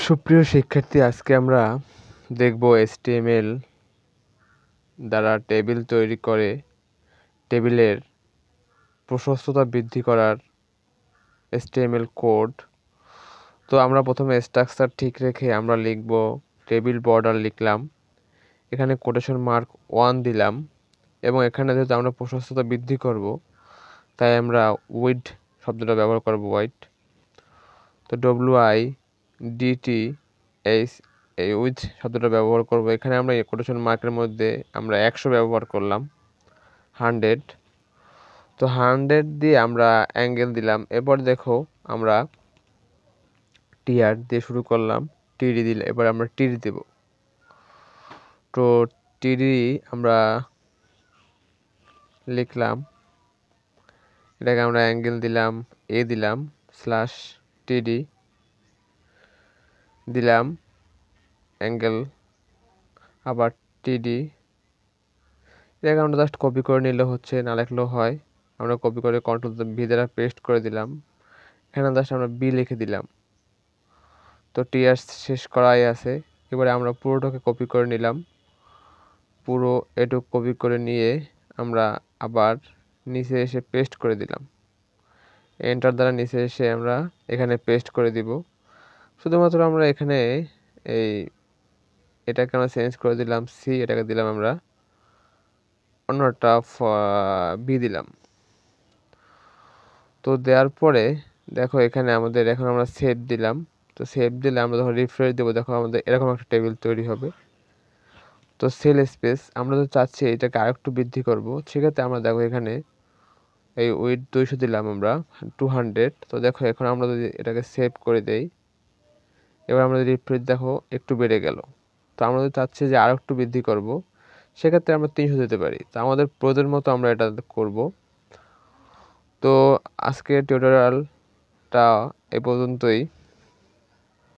সুপ্রিয় শিক্ষার্থী, আজকে আমরা দেখব HTML দ্বারা টেবিল তৈরি করে টেবিলের প্রশস্ততা বৃদ্ধি করার HTML কোড। তো আমরা প্রথমে স্ট্রাকচার ঠিক রেখে আমরা লিখব টেবিল বর্ডার লিখলাম, এখানে কোটেশন মার্ক 1 দিলাম এবং এখানে যেহেতু আমরা প্রশস্ততা বৃদ্ধি করব তাই আমরা উইড শব্দটা ব্যবহার করব, ওয়াইড। তো WIDTH এই উইথ শব্দটা ব্যবহার করব। এখানে আমরা কোটেশন মার্কের মধ্যে আমরা 100 ব্যবহার করলাম, 100। তো 100 দিয়ে আমরা অ্যাঙ্গেল দিলাম। এরপর দেখো আমরা টিআর দিয়ে শুরু করলাম, টিডি দিলে এবার আমরা টিডি দেব। তো টিডি আমরা লিখলাম, এটাকে আমরা অ্যাঙ্গেল দিলাম, এ দিলাম স্ল্যাশ টিডি দিলাম অ্যাঙ্গেল, আবার টিডি। এটাকে আমরা জাস্ট কপি করে নিলে হচ্ছে, না লিখলেও হয়। আমরা কপি করে কন্ট্রোল ভি দ্বারা পেস্ট করে দিলাম, এখানে জাস্ট আমরা বি লিখে দিলাম। তো টিআর শেষ করাই আছে। এবারে আমরা পুরোটাকে কপি করে নিলাম, পুরো এটুক কপি করে নিয়ে আমরা আবার নিচে এসে পেস্ট করে দিলাম। এন্টার দ্বারা নিচে এসে আমরা এখানে পেস্ট করে দিব। শুধুমাত্র আমরা এখানে এটাকে আমরা চেঞ্জ করে দিলাম সি, এটাকে দিলাম আমরা অন্যটা বি দিলাম। তো দেওয়ার পরে দেখো এখানে আমাদের এখন আমরা সেভ দিলাম। তো সেভ দিলে আমরা যখন রিফ্রেশ দেবো দেখো আমাদের এরকম একটা টেবিল তৈরি হবে। তো সেল স্পেস আমরা তো চাচ্ছি এটাকে আরেকটু বৃদ্ধি করব, সেক্ষেত্রে আমরা দেখো এখানে এই উইথ 200 দিলাম আমরা 200। তো দেখো এখন আমরা যদি এটাকে সেভ করে দেই, এবার আমরা যদি রিফ্রেশ দেখো একটু বেড়ে গেল। তো আমরা যদি চাচ্ছি যে আরও একটু বৃদ্ধি করব, সেক্ষেত্রে আমরা 300 দিতে পারি। তো আমাদের প্রয়োজন মতো আমরা এটা করব। তো আজকের টিউটোরিয়ালটা এ পর্যন্তই।